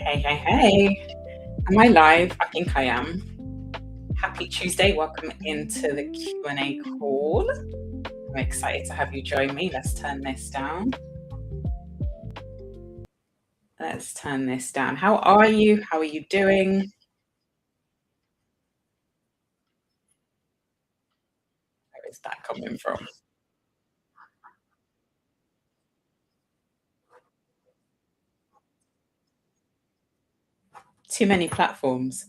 Hey, hey, hey. Am I live? I think I am. Happy Tuesday. Welcome into the Q&A call. I'm excited to have you join me. Let's turn this down. How are you? How are you doing? Where is that coming from? Too many platforms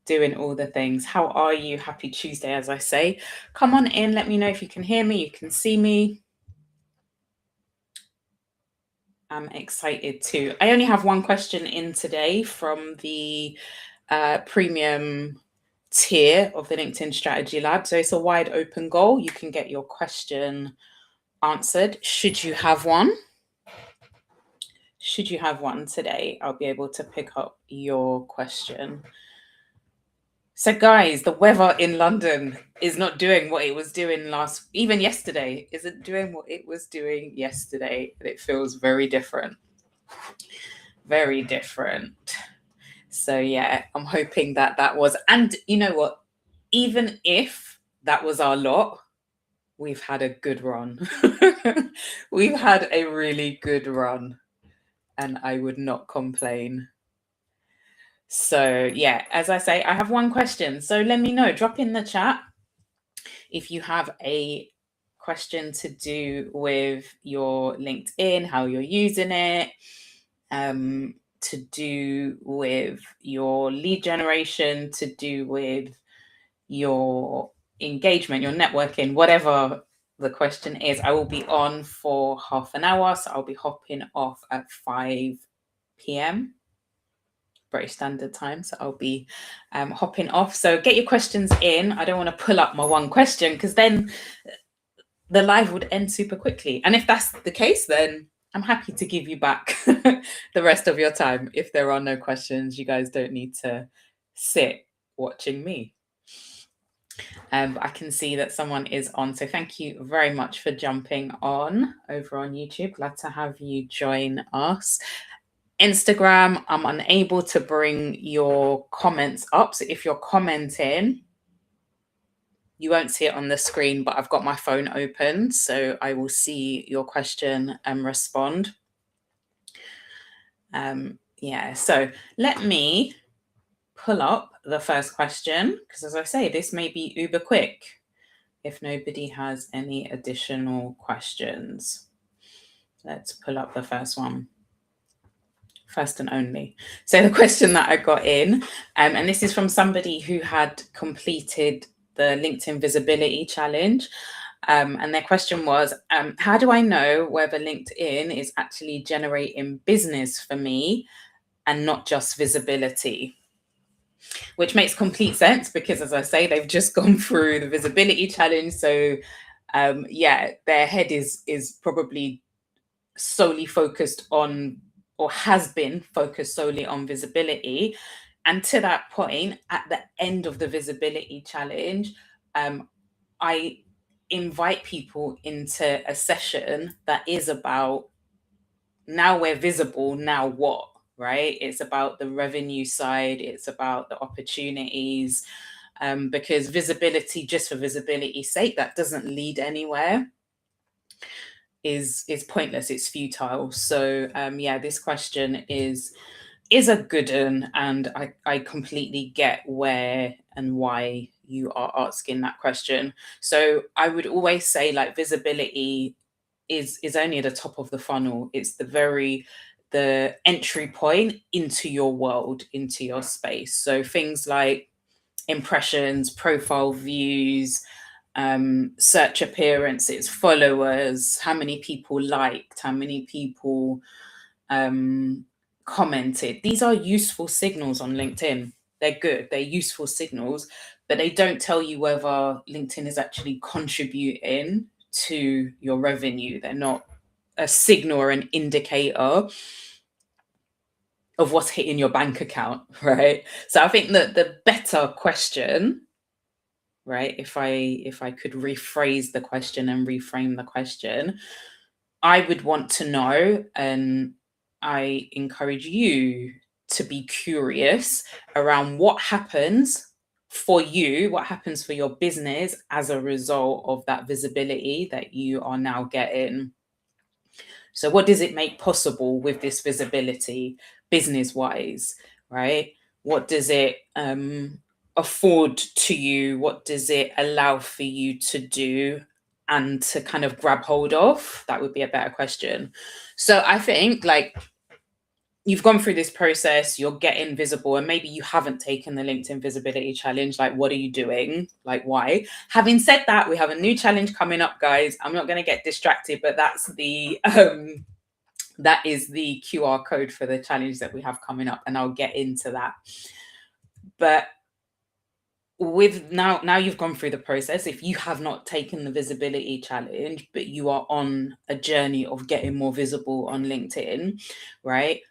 doing all the things. How are you? Happy Tuesday, as I say. Come on in. Let me know if you can hear me. You can see me. I'm excited too. I only have one question in today from the premium tier of the LinkedIn Strategy Lab. So it's a wide open goal. You can get your question answered. Should you have one? Should you have one today, I'll be able to pick up your question. So, guys, the weather in London is not doing what it was doing even yesterday, isn't doing what it was doing yesterday. And it feels very different. Very different. So, yeah, I'm hoping that was. And you know what? Even if that was our lot, we've had a good run. We've had a really good run, and I would not complain. So, yeah, as I say, I have one question. So let me know, drop in the chat if you have a question to do with your LinkedIn, how you're using it, to do with your lead generation, to do with your engagement, your networking, whatever the question is. I will be on for half an hour. So I'll be hopping off at 5 p.m. British Standard Time. So I'll be hopping off. So get your questions in. I don't want to pull up my one question because then the live would end super quickly. And if that's the case, then I'm happy to give you back the rest of your time. If there are no questions, you guys don't need to sit watching me. But I can see that someone is on. So thank you very much for jumping on over on YouTube. Glad to have you join us. Instagram, I'm unable to bring your comments up. So if you're commenting, you won't see it on the screen, but I've got my phone open. So I will see your question and respond. Yeah, so let me pull up the first question because, as I say, this may be uber quick if nobody has any additional questions. Let's pull up the first one. First and only. So the question that I got in, and this is from somebody who had completed the LinkedIn Visibility Challenge. And their question was, how do I know whether LinkedIn is actually generating business for me and not just visibility? Which makes complete sense because, as I say, they've just gone through the visibility challenge. So, yeah, their head is probably solely focused on, or has been focused solely on visibility. And to that point, at the end of the visibility challenge, I invite people into a session that is about, now we're visible, now what? Right? It's about the revenue side, it's about the opportunities, because visibility just for visibility's sake, that doesn't lead anywhere, is pointless, it's futile. So yeah, this question is a good one, and I completely get where and why you are asking that question. So I would always say, like, visibility is only at the top of the funnel. It's the entry point into your world, into your space. So things like impressions, profile views, search appearances, followers, how many people liked, how many people commented. These are useful signals on LinkedIn. They're good, they're useful signals, but they don't tell you whether LinkedIn is actually contributing to your revenue. They're not a signal or an indicator of what's hitting your bank account, right? So I think that the better question, right, if I could rephrase the question and reframe the question, I would want to know, and I encourage you to be curious around what happens for you, what happens for your business as a result of that visibility that you are now getting. So, what does it make possible with this visibility, business wise, right? What does it afford to you? What does it allow for you to do and to kind of grab hold of? That would be a better question. So, I think like you've gone through this process, you're getting visible, and maybe you haven't taken the LinkedIn visibility challenge. Like, what are you doing? Like, why? Having said that, we have a new challenge coming up, guys. I'm not going to get distracted, but that is the QR code for the challenge that we have coming up, and I'll get into that. But with now you've gone through the process. If you have not taken the visibility challenge, but you are on a journey of getting more visible on LinkedIn, right?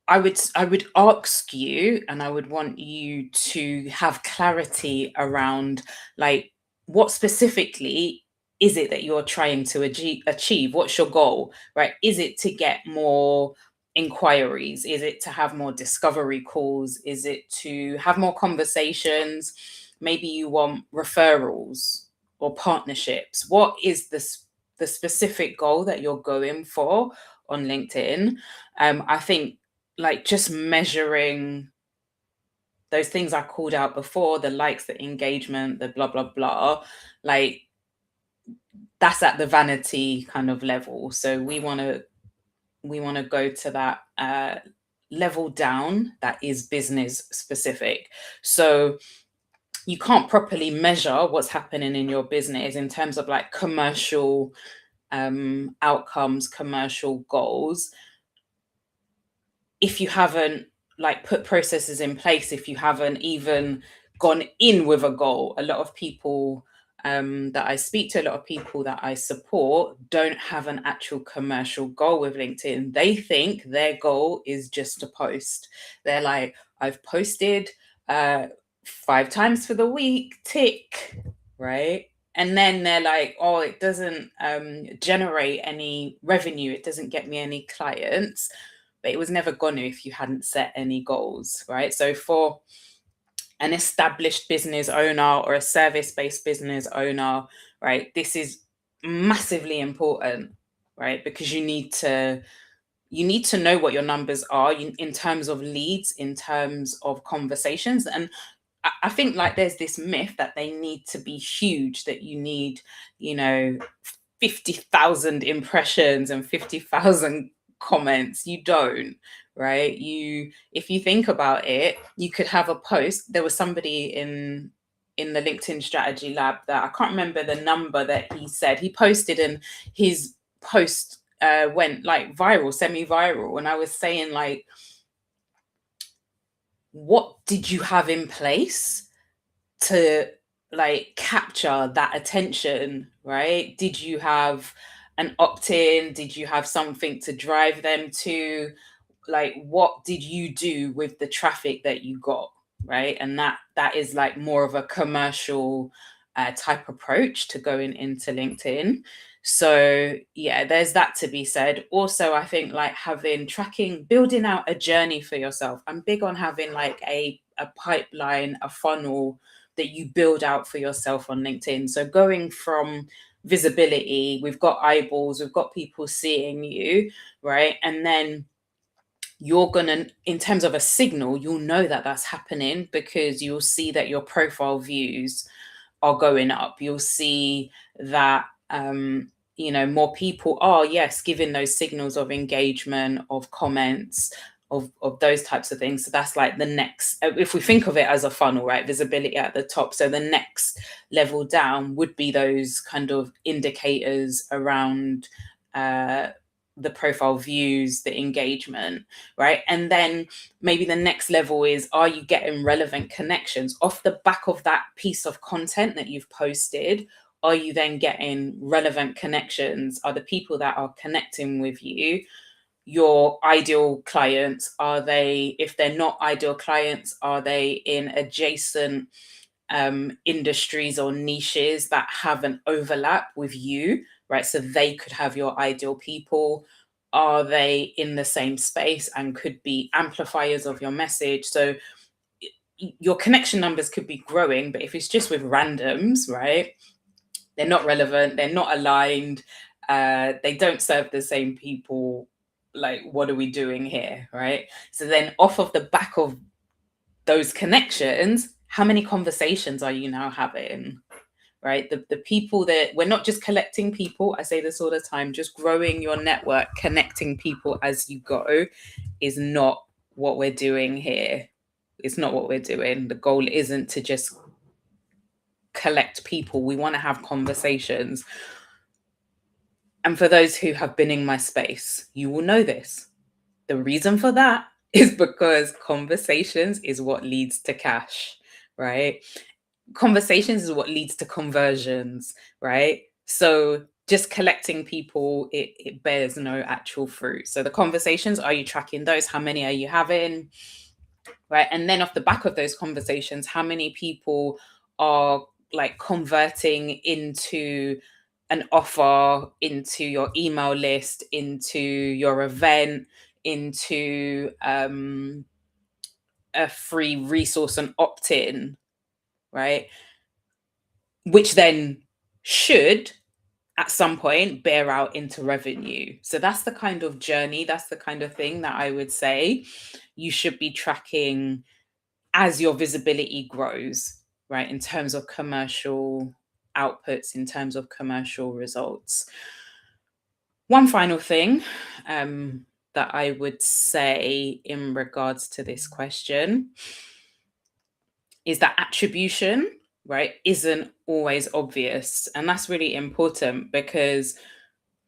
I would ask you, and I would want you to have clarity around like what specifically is it that you're trying to achieve? What's your goal, right? Is it to get more inquiries? Is it to have more discovery calls? Is it to have more conversations? Maybe you want referrals or partnerships. What is the specific goal that you're going for on LinkedIn? I think like just measuring those things I called out before, the likes, the engagement, the blah, blah, blah, like that's at the vanity kind of level. So we want to go to that level down that is business specific. So you can't properly measure what's happening in your business in terms of like commercial outcomes, commercial goals, if you haven't like put processes in place, if you haven't even gone in with a goal. A lot of people that I speak to, a lot of people that I support don't have an actual commercial goal with LinkedIn. They think their goal is just to post. They're like, I've posted 5 times for the week, tick, right? And then they're like, oh, it doesn't generate any revenue, it doesn't get me any clients, but it was never going to if you hadn't set any goals, right? So for an established business owner or a service-based business owner, right, this is massively important, right? Because you need to know what your numbers are in terms of leads, in terms of conversations. And I think like there's this myth that they need to be huge, that you need, 50,000 impressions and 50,000 comments. You don't, right? If you think about it, you could have a post. There was somebody in the LinkedIn strategy lab that I can't remember the number that he said he posted, and his post went like viral, semi-viral. And I was saying like, what did you have in place to like capture that attention, right? Did you have an opt-in? Did you have something to drive them to? Like, what did you do with the traffic that you got, right? And that is like more of a commercial type approach to going into LinkedIn. So yeah, there's that to be said. Also, I think like building out a journey for yourself. I'm big on having like a pipeline, a funnel that you build out for yourself on LinkedIn. So going from visibility, we've got eyeballs, we've got people seeing you, right? And then you're gonna, in terms of a signal, you'll know that that's happening because you'll see that your profile views are going up. You'll see that more people are, yes, giving those signals of engagement, of comments, of those types of things. So that's like the next, if we think of it as a funnel, right? Visibility at the top. So the next level down would be those kind of indicators around the profile views, the engagement, right? And then maybe the next level is, are you getting relevant connections off the back of that piece of content that you've posted? Are you then getting relevant connections? Are the people that are connecting with you your ideal clients? Are they, if they're not ideal clients, are they in adjacent industries or niches that have an overlap with you, right? So they could have your ideal people. are they in the same space and could be amplifiers of your message? So your connection numbers could be growing, but if it's just with randoms, right, they're not relevant, they're not aligned, they don't serve the same people. Like, what are we doing here, right? So then off of the back of those connections, how many conversations are you now having? Right, the people that we're not just collecting people, I say this all the time, just growing your network, connecting people as you go is not what we're doing here. It's not what we're doing. The goal isn't to just collect people. We want to have conversations. And for those who have been in my space, you will know this. The reason for that is because conversations is what leads to cash, right? Conversations is what leads to conversions, right? So just collecting people, it bears no actual fruit. So the conversations, are you tracking those? How many are you having? Right. And then off the back of those conversations, how many people are like converting into an offer, into your email list, into your event, into a free resource and opt-in, right? Which then should at some point bear out into revenue. So that's the kind of journey, that's the kind of thing that I would say you should be tracking as your visibility grows, right? In terms of commercial outputs, in terms of commercial results. One final thing that I would say in regards to this question is that attribution, right, isn't always obvious. And that's really important because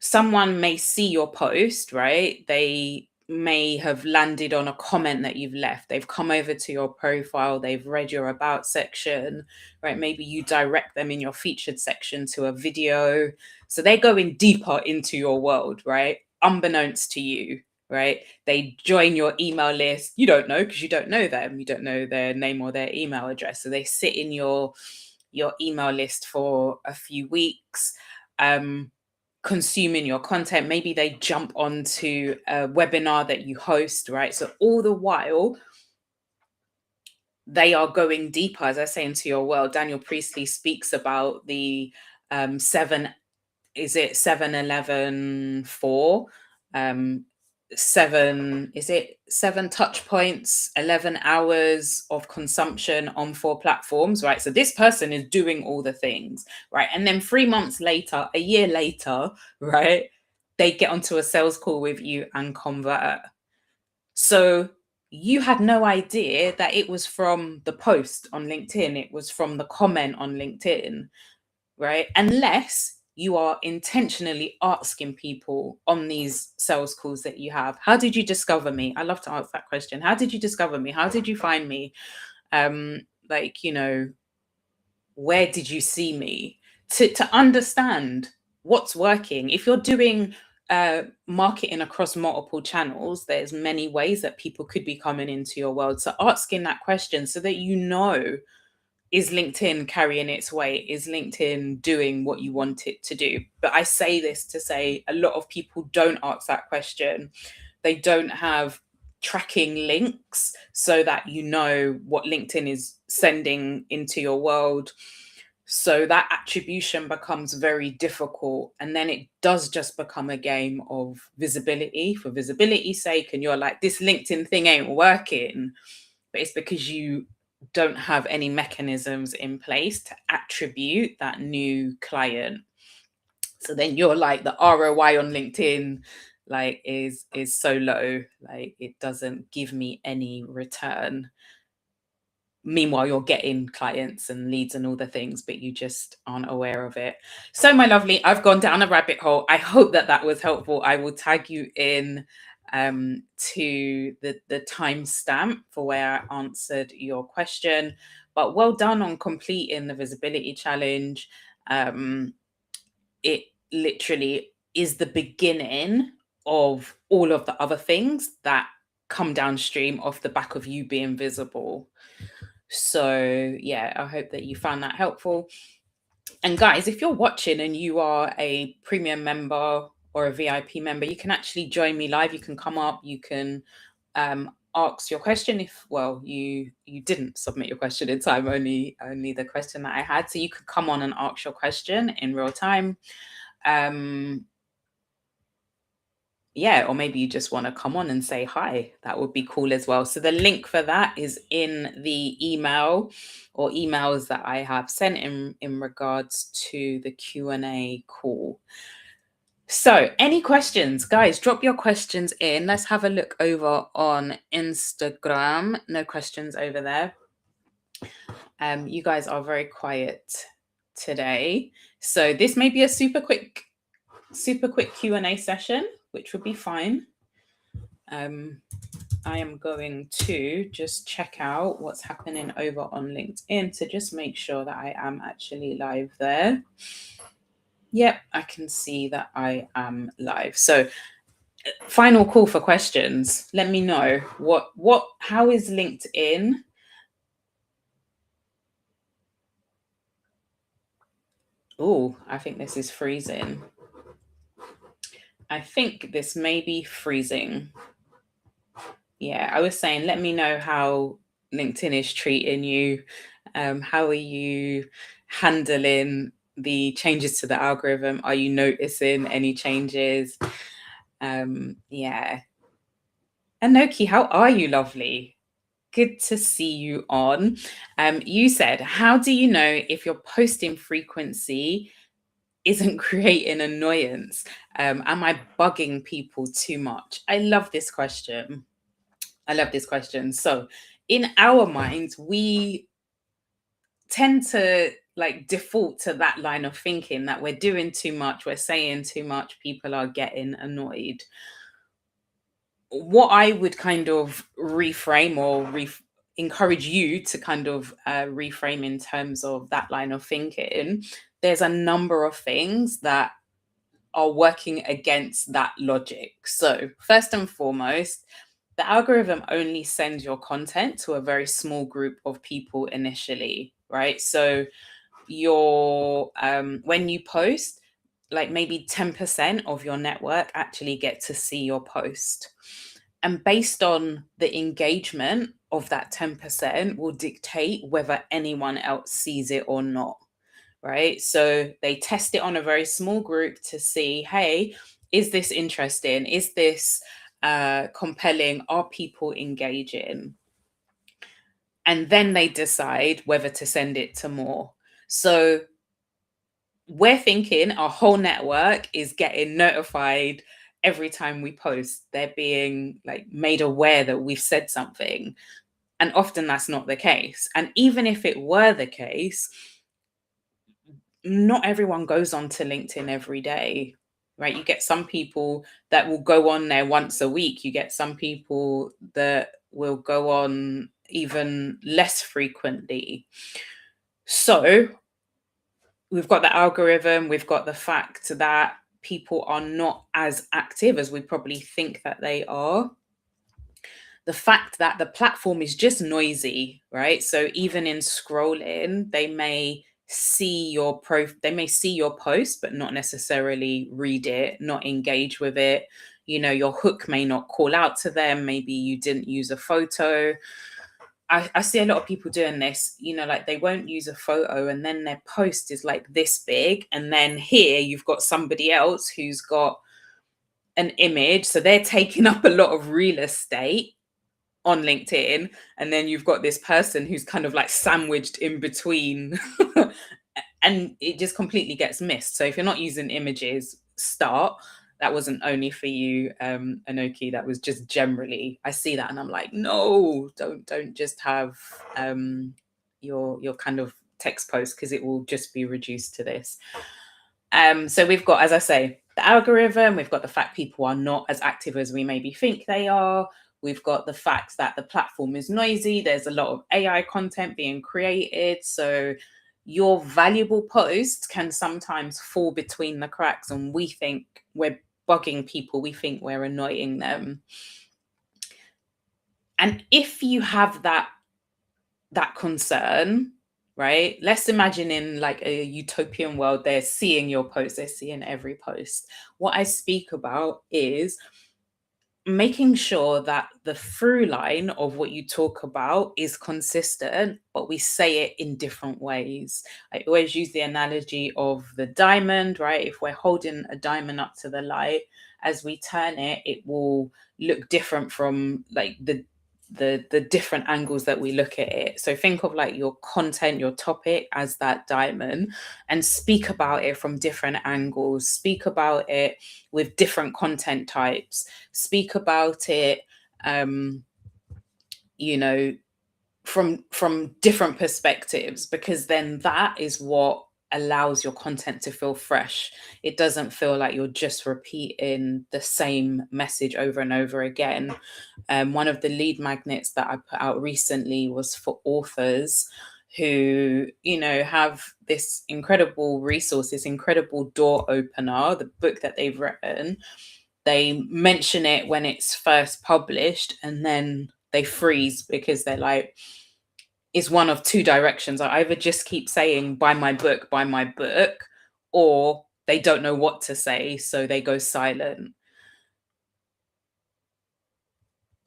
someone may see your post, right? They may have landed on a comment that you've left. They've come over to your profile, they've read your about section, right? Maybe you direct them in your featured section to a video. So they're going deeper into your world, right? Unbeknownst to you, right? They join your email list. You don't know because you don't know them. You don't know their name or their email address. So they sit in your email list for a few weeks. Consuming your content. Maybe they jump onto a webinar that you host, right? So all the while, they are going deeper, as I say, into your world. Daniel Priestley speaks about the 7-11-4? Seven touch points, 11 hours of consumption on 4 platforms, right? So this person is doing all the things, right? And then 3 months later, a year later, right, they get onto a sales call with you and convert. So you had no idea that it was from the post on LinkedIn, it was from the comment on LinkedIn, right? Unless you are intentionally asking people on these sales calls that you have, how did you discover me? I love to ask that question. How did you discover me? How did you find me? Like, you know, where did you see me? To understand what's working. If you're doing marketing across multiple channels, there's many ways that people could be coming into your world. So asking that question so that you know, is LinkedIn carrying its weight? Is LinkedIn doing what you want it to do? But I say this to say a lot of people don't ask that question. They don't have tracking links so that you know what LinkedIn is sending into your world. So that attribution becomes very difficult. And then it does just become a game of visibility for visibility's sake. And you're like, this LinkedIn thing ain't working. But it's because you don't have any mechanisms in place to attribute that new client. So then you're like, the ROI on LinkedIn like is so low, like it doesn't give me any return. Meanwhile, you're getting clients and leads and all the things, but you just aren't aware of it. So my lovely, I've gone down a rabbit hole. I hope that that was helpful. I will tag you in to the timestamp for where I answered your question. But well done on completing the visibility challenge. It literally is the beginning of all of the other things that come downstream off the back of you being visible. So yeah, I hope that you found that helpful. And guys, if you're watching and you are a premium member or a VIP member, you can actually join me live. You can come up, you can ask your question if, well, you didn't submit your question in time, only the question that I had. So you could come on and ask your question in real time. Yeah, or maybe you just want to come on and say hi. That would be cool as well. So the link for that is in the email or emails that I have sent in regards to the Q&A call. So, any questions, guys? Drop your questions in. Let's have a look over on Instagram. No questions over there. You guys are very quiet today, so this may be a super quick Q&A session, which would be fine. I am going to just check out what's happening over on LinkedIn to just make sure that I am actually live there. Yep, I can see that I am live. So final call for questions. Let me know how is LinkedIn? Oh, I think this is freezing. I think this may be freezing. Yeah, I was saying, let me know how LinkedIn is treating you. How are you handling the changes to the algorithm? Are you noticing any changes? Yeah. Anoki, how are you, lovely? Good to see you on. You said, how do you know if your posting frequency isn't creating annoyance? Am I bugging people too much? I love this question. So in our minds, we tend to like default to that line of thinking that we're doing too much, we're saying too much, people are getting annoyed. What I would kind of reframe or encourage you to kind of reframe in terms of that line of thinking, there's a number of things that are working against that logic. So, first and foremost, the algorithm only sends your content to a very small group of people initially, right? So, your when you post, like maybe 10% of your network actually get to see your post. And based on the engagement of that 10% will dictate whether anyone else sees it or not, right? So they test it on a very small group to see, hey, is this interesting? Is this compelling? Are people engaging? And then they decide whether to send it to more. So we're thinking our whole network is getting notified every time we post. They're being like made aware that we've said something. And often that's not the case. And even if it were the case, not everyone goes on to LinkedIn every day, right? You get some people that will go on there once a week. You get some people that will go on even less frequently. So we've got the algorithm, we've got the fact that people are not as active as we probably think that they are. The fact that the platform is just noisy, right? So even in scrolling, they may see your post, but not necessarily read it, not engage with it. You know, your hook may not call out to them. Maybe you didn't use a photo. I see a lot of people doing this, you know, like they won't use a photo and then their post is like this big. And then here you've got somebody else who's got an image. So they're taking up a lot of real estate on LinkedIn. And then you've got this person who's kind of like sandwiched in between. And it just completely gets missed. So if you're not using images, start. That wasn't only for you, Anoki. That was just generally. I see that and I'm like, no, don't just have your kind of text post because it will just be reduced to this. So we've got, as I say, the algorithm. We've got the fact people are not as active as we maybe think they are. We've got the fact that the platform is noisy. There's a lot of AI content being created. So your valuable post can sometimes fall between the cracks and we think we're bugging people. We think we're annoying them. And if you have that concern, right? Let's imagine in like a utopian world, they're seeing your post, they're seeing every post. What I speak about is making sure that the through line of what you talk about is consistent, but we say it in different ways. I always use the analogy of the diamond, right? If we're holding a diamond up to the light, as we turn it, it will look different from like the different angles that we look at it. So think of like your content, your topic as that diamond, and speak about it from different angles. Speak about it with different content types. Speak about it, um, you know, from different perspectives, because then that is what allows your content to feel fresh. It doesn't feel like you're just repeating the same message over and over again. One of the lead magnets that I put out recently was for authors who, you know, have this incredible resource, this incredible door opener, the book that they've written. They mention it when it's first published, and then they freeze because they're like, it's one of two directions. I either just keep saying, buy my book, or they don't know what to say, so they go silent.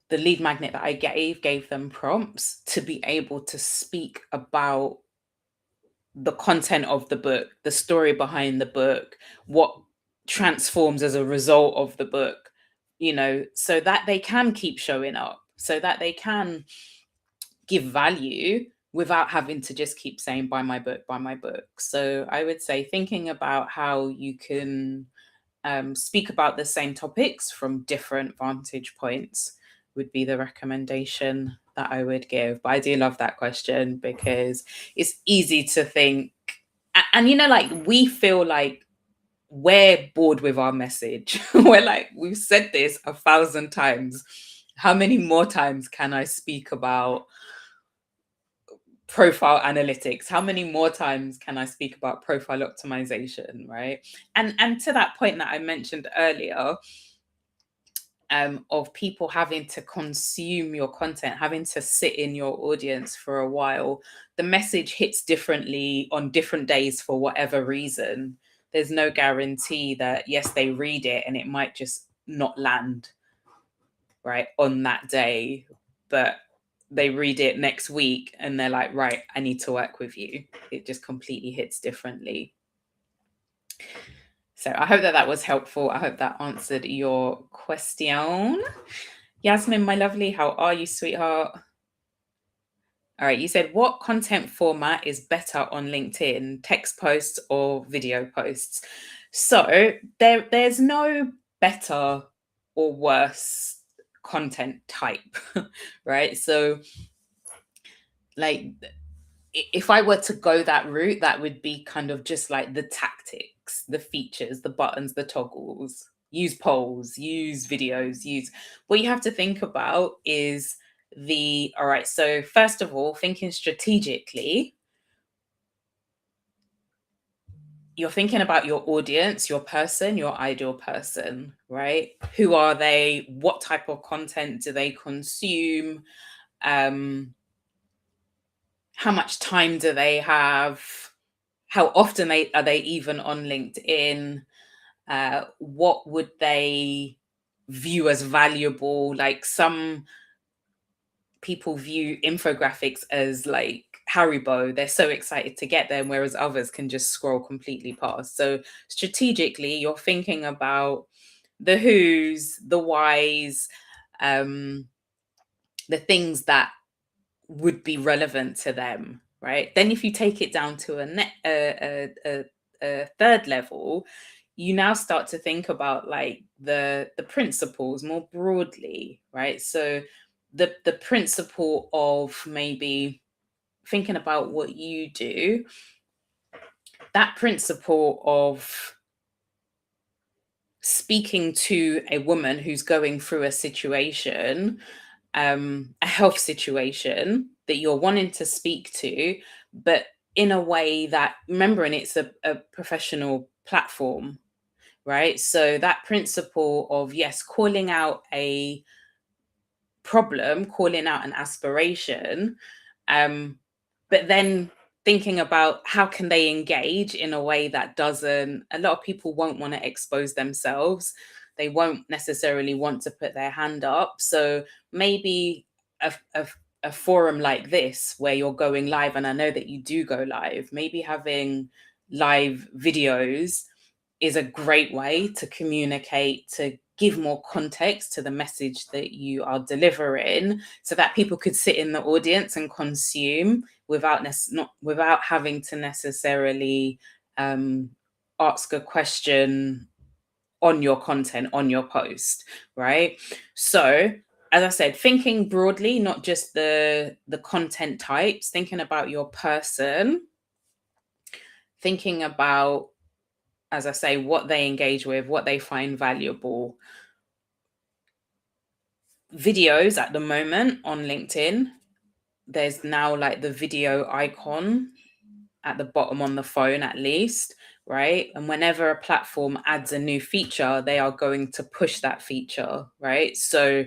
The lead magnet that I gave them prompts to be able to speak about the content of the book, the story behind the book, what transforms as a result of the book, you know, so that they can keep showing up, so that they can give value without having to just keep saying, buy my book, buy my book. So I would say thinking about how you can speak about the same topics from different vantage points would be the recommendation that I would give. But I do love that question because it's easy to think, and you know, like we feel like we're bored with our message. We're like, we've said this 1,000 times. How many more times can I speak about profile analytics? How many more times can I speak about profile optimization, right? And to that point that I mentioned earlier, of people having to consume your content, having to sit in your audience for a while, the message hits differently on different days for whatever reason. There's no guarantee that, yes, they read it and it might just not land right on that day, but they read it next week and they're like, right, I need to work with you. It just completely hits differently. So I hope that that was helpful. I hope that answered your question. Yasmin, my lovely, how are you, sweetheart? All right, you said what content format is better on LinkedIn, text posts or video posts? So there's no better or worse content type, right? So like if I were to go that route, that would be kind of just like the tactics, the features, the buttons, the toggles. Use polls, use videos, use. What you have to think about is all right, so first of all, thinking strategically, you're thinking about your audience, your person, your ideal person, right? Who are they? What type of content do they consume? Um, how much time do they have? How often are they even on LinkedIn? What would they view as valuable? Like some people view infographics as like Haribo. They're so excited to get them, whereas others can just scroll completely past. So strategically, you're thinking about the who's, the whys, um, the things that would be relevant to them, right? Then if you take it down to a third level, you now start to think about like the principles more broadly, right? So the principle of maybe thinking about what you do, that principle of speaking to a woman who's going through a situation, a health situation that you're wanting to speak to, but in a way that, remembering it's a professional platform, right? So that principle of, yes, calling out a problem, calling out an aspiration, um, but then thinking about how can they engage in a way that doesn't, a lot of people won't want to expose themselves. They won't necessarily want to put their hand up. So maybe a forum like this where you're going live, and I know that you do go live, maybe having live videos is a great way to communicate, to give more context to the message that you are delivering, so that people could sit in the audience and consume without not without having to necessarily ask a question on your content, on your post, right? So as I said, thinking broadly, not just the content types, thinking about your person, thinking about, as I say, what they engage with, what they find valuable. Videos at the moment on LinkedIn, there's now like the video icon at the bottom on the phone, at least, right? And whenever a platform adds a new feature, they are going to push that feature, right? So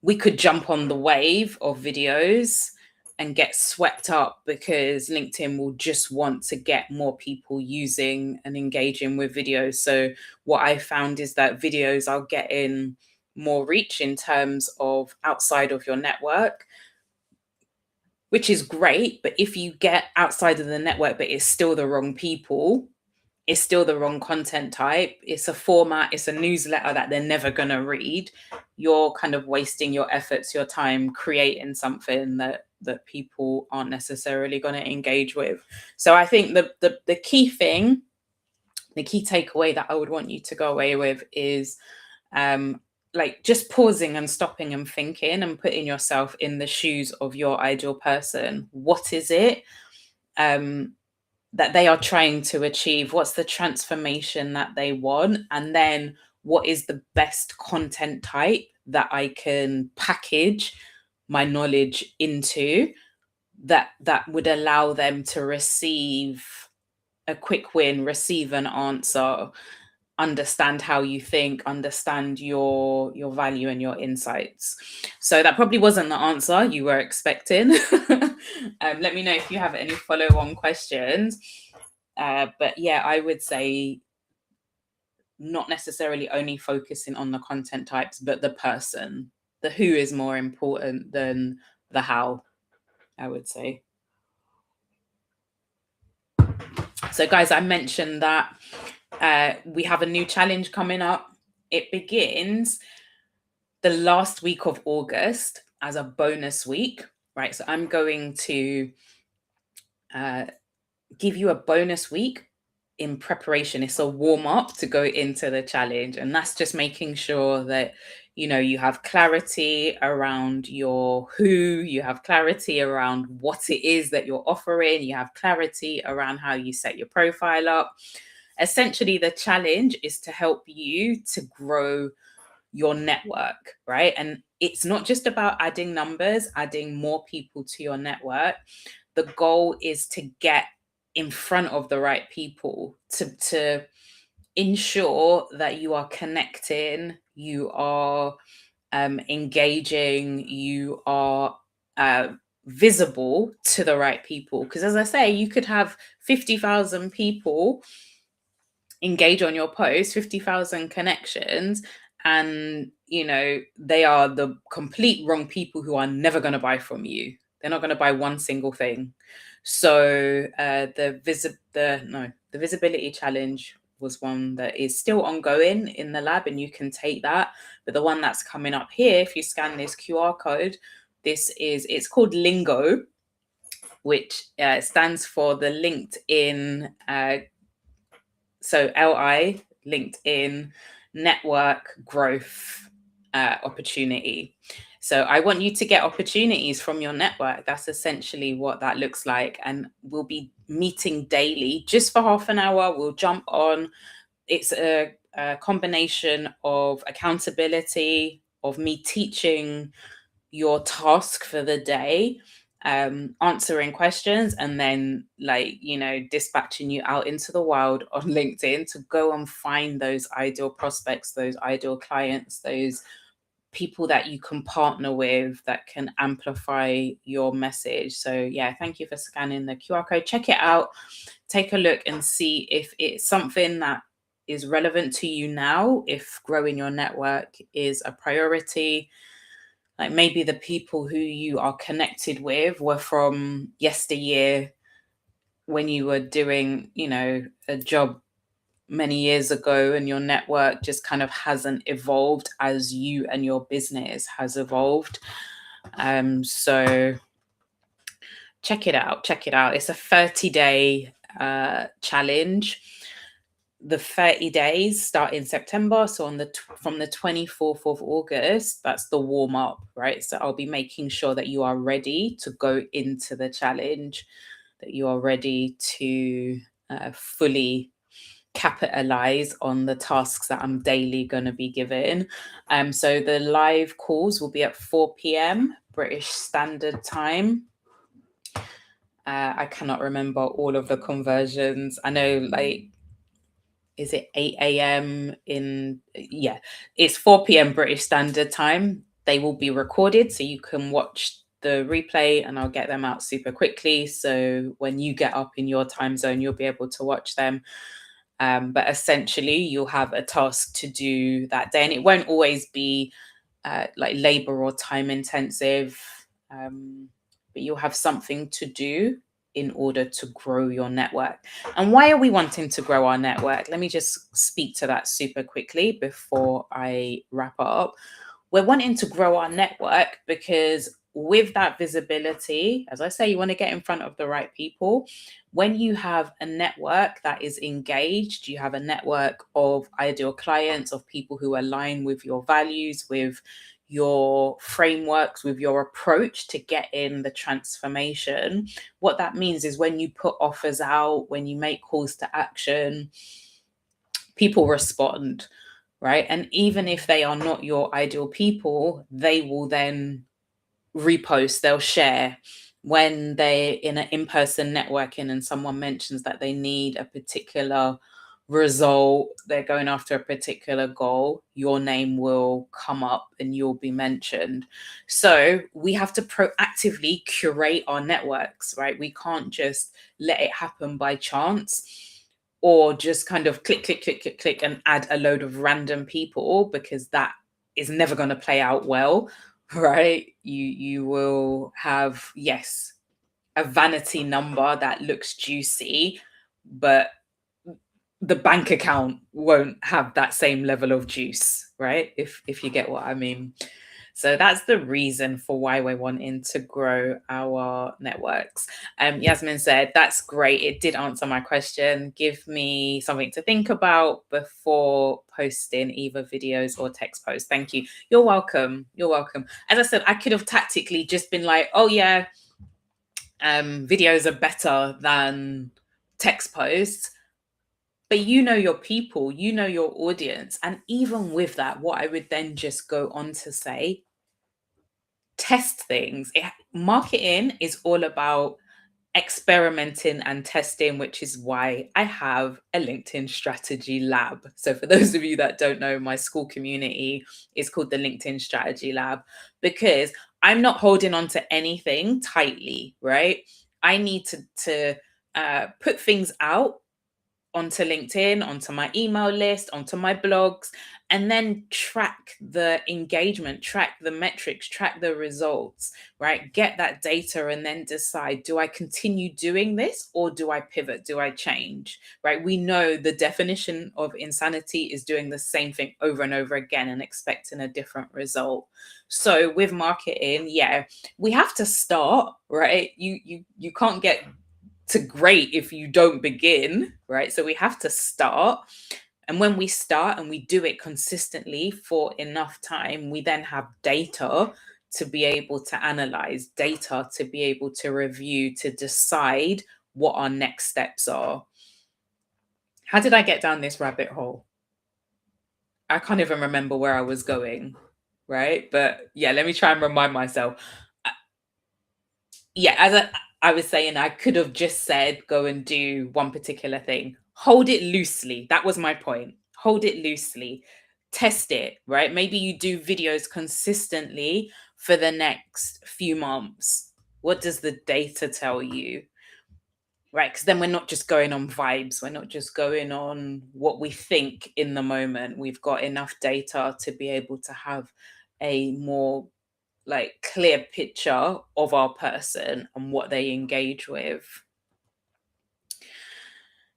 we could jump on the wave of videos and get swept up because LinkedIn will just want to get more people using and engaging with videos. So what I found is that videos are getting more reach in terms of outside of your network, which is great. But if you get outside of the network, but it's still the wrong people, it's still the wrong content type, it's a format, it's a newsletter that they're never going to read, you're kind of wasting your efforts, your time creating something that people aren't necessarily going to engage with. So I think the key thing, the key takeaway that I would want you to go away with is like just pausing and stopping and thinking and putting yourself in the shoes of your ideal person. What is it that they are trying to achieve? What's the transformation that they want? And then what is the best content type that I can package my knowledge into, that would allow them to receive a quick win, receive an answer, understand how you think, understand your value and your insights. So that probably wasn't the answer you were expecting. Let me know if you have any follow-on questions. But yeah, I would say not necessarily only focusing on the content types, but the person. The who is more important than the how, I would say. So guys, I mentioned that we have a new challenge coming up. It begins the last week of August as a bonus week, right? So I'm going to give you a bonus week in preparation. It's a warm up to go into the challenge. And that's just making sure that, you know, you have clarity around your who, you have clarity around what it is that you're offering, you have clarity around how you set your profile up. Essentially, the challenge is to help you to grow your network, right? And it's not just about adding numbers, adding more people to your network. The goal is to get in front of the right people, to ensure that you are connecting, you are engaging, you are visible to the right people. Because as I say, you could have 50,000 people engage on your post, 50,000 connections, and you know they are the complete wrong people who are never going to buy from you. They're not going to buy one single thing. So the visibility challenge was one that is still ongoing in the lab, and you can take that. But the one that's coming up here, if you scan this QR code, it's called Lingo, which stands for the LinkedIn so LI, LinkedIn network growth opportunity. So I want you to get opportunities from your network. That's essentially what that looks like. And we'll be meeting daily just for half an hour. We'll jump on. It's a combination of accountability, of me teaching your task for the day, answering questions, and then dispatching you out into the wild on LinkedIn to go and find those ideal prospects, those ideal clients, those people that you can partner with that can amplify your message. So yeah, thank you for scanning the QR code. Check it out, take a look and see if it's something that is relevant to you now, if growing your network is a priority. Like maybe the people who you are connected with were from yesteryear when you were doing, a job many years ago, and your network just kind of hasn't evolved as you and your business has evolved. So check it out. It's a 30-day challenge. The 30 days start in September. So from the 24th of August, that's the warm up, right? So I'll be making sure that you are ready to go into the challenge, that you are ready to fully capitalize on the tasks that I'm daily going to be given. So the live calls will be at 4 p.m. British Standard Time. I cannot remember all of the conversions. I know, like, is it 8 a.m. yeah, it's 4 p.m. British Standard Time. They will be recorded so you can watch the replay, and I'll get them out super quickly. So when you get up in your time zone, you'll be able to watch them. But essentially, you'll have a task to do that day, and it won't always be like labor or time intensive, but you'll have something to do in order to grow your network. And why are we wanting to grow our network? Let me just speak to that super quickly before I wrap up. We're wanting to grow our network because with that visibility, as I say, you want to get in front of the right people. When you have a network that is engaged, you have a network of ideal clients, of people who align with your values, with your frameworks, with your approach to get in the transformation. What that means is when you put offers out, when you make calls to action, people respond, right? And even if they are not your ideal people, they will then repost, they'll share. When they in an in-person networking and someone mentions that they need a particular result, they're going after a particular goal, your name will come up and you'll be mentioned. So we have to proactively curate our networks, right? We can't just let it happen by chance, or just kind of click, click, click, click, click, and add a load of random people, because that is never going to play out well, right? You will have, yes, a vanity number that looks juicy, but the bank account won't have that same level of juice, right? If you get what I mean. So that's the reason for why we're wanting to grow our networks. Yasmin said, that's great. It did answer my question. Give me something to think about before posting either videos or text posts. Thank you. You're welcome. You're welcome. As I said, I could have tactically just been like, oh yeah, videos are better than text posts. But you know your people, you know your audience. And even with that, what I would then just go on to say, test things. Marketing is all about experimenting and testing, which is why I have a LinkedIn strategy lab. So for those of you that don't know, my school community is called the LinkedIn Strategy Lab, because I'm not holding on to anything tightly, right? I need to put things out onto LinkedIn, onto my email list, onto my blogs, and then track the engagement, track the metrics, track the results, right? Get that data and then decide, do I continue doing this or do I pivot? Do I change, right? We know the definition of insanity is doing the same thing over and over again and expecting a different result. So with marketing, yeah, we have to start, right? You can't get to great if you don't begin, right? So we have to start. And when we start and we do it consistently for enough time, we then have data to be able to analyze, data to be able to review, to decide what our next steps are. How did I get down this rabbit hole? I can't even remember where I was going, right? But yeah, let me try and remind myself. Yeah, I was saying, I could have just said, go and do one particular thing. Hold it loosely. That was my point. Hold it loosely. test it, right? Maybe you do videos consistently for the next few months. What does the data tell you? Right, because then we're not just going on vibes. We're not just going on what we think in the moment. We've got enough data to be able to have a more like clear picture of our person and what they engage with.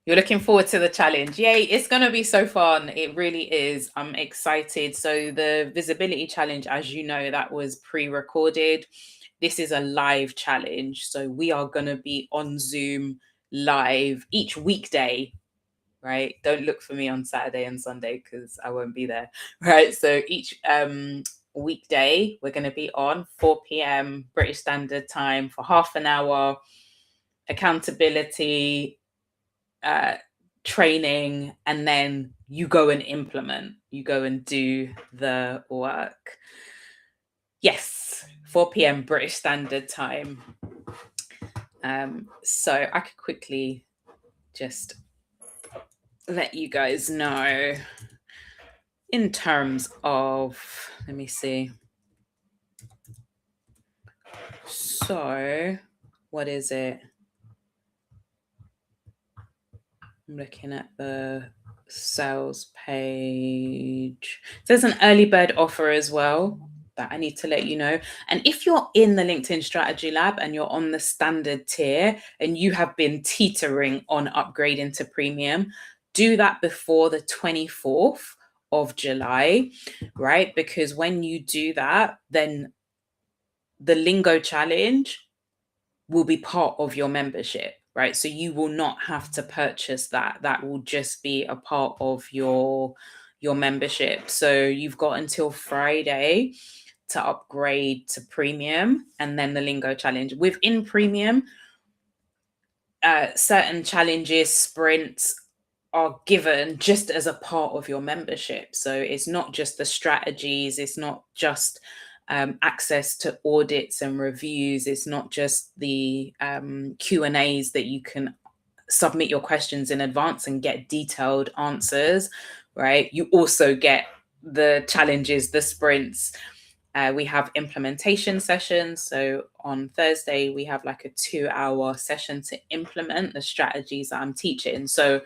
You're looking forward to the challenge. Yay, it's going to be so fun. It really is. I'm excited. So the visibility challenge, as you know, that was pre-recorded. This is a live challenge. So we are going to be on Zoom live each weekday, right? Don't look for me on Saturday and Sunday because I won't be there, right? So each weekday, we're going to be on 4 p.m. British Standard Time for half an hour, accountability, training, and then you go and implement, you go and do the work. Yes, 4 p.m. British Standard Time. So I could quickly just let you guys know in terms of, let me see. So what is it? I'm looking at the sales page. There's an early bird offer as well that I need to let you know. And if you're in the LinkedIn Strategy Lab and you're on the standard tier and you have been teetering on upgrading to premium, do that before the 24th of July, right? Because when you do that, then the Lingo Challenge will be part of your membership, right? So you will not have to purchase that. That will just be a part of your membership. So you've got until Friday to upgrade to premium, and then the Lingo Challenge. Within premium, certain challenges, sprints are given just as a part of your membership. So it's not just the strategies, it's not just access to audits and reviews, it's not just the Q&As that you can submit your questions in advance and get detailed answers, right? You also get the challenges, the sprints. We have implementation sessions. So on Thursday, we have like a 2-hour session to implement the strategies that I'm teaching. So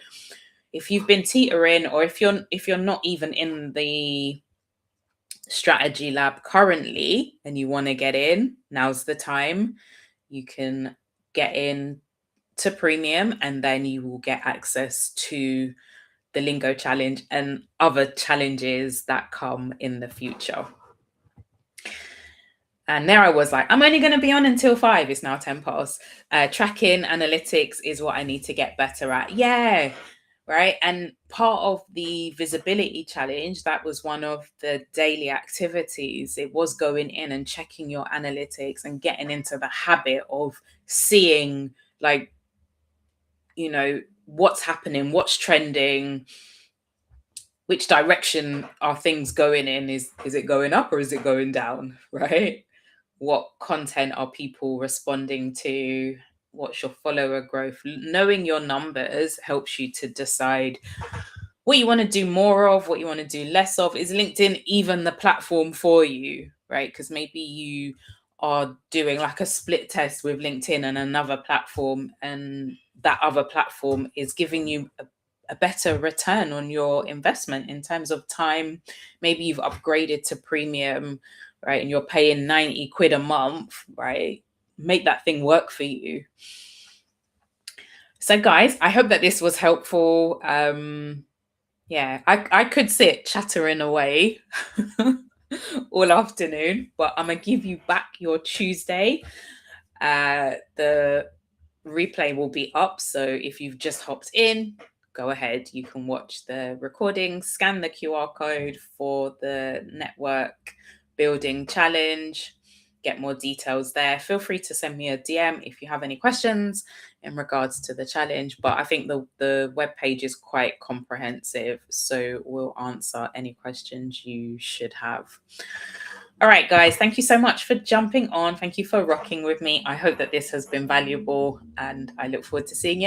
if you've been teetering, or if you're not even in the strategy lab currently and you want to get in, now's the time. You can get in to premium, and then you will get access to the Lingo Challenge and other challenges that come in the future. And there I was like, I'm only going to be on until 5. It's now 10 past. Tracking analytics is what I need to get better at. Yeah, right. And part of the visibility challenge, that was one of the daily activities. It was going in and checking your analytics and getting into the habit of seeing, like, you know, what's happening, what's trending, which direction are things going in? Is it going up or is it going down, right? What content are people responding to? What's your follower growth? Knowing your numbers helps you to decide what you want to do more of, what you want to do less of. Is LinkedIn even the platform for you, right? Because maybe you are doing like a split test with LinkedIn and another platform, and that other platform is giving you a better return on your investment in terms of time. Maybe you've upgraded to premium, right? And you're paying 90 quid a month, right? Make that thing work for you. So guys, I hope that this was helpful. Yeah, I could sit chattering away all afternoon, but I'm gonna give you back your Tuesday. The replay will be up, so if you've just hopped in, go ahead. You can watch the recording, scan the QR code for the network building challenge, get more details there. Feel free to send me a DM if you have any questions in regards to the challenge, but I think the webpage is quite comprehensive, so we'll answer any questions you should have. All right, guys, thank you so much for jumping on. Thank you for rocking with me. I hope that this has been valuable, and I look forward to seeing you next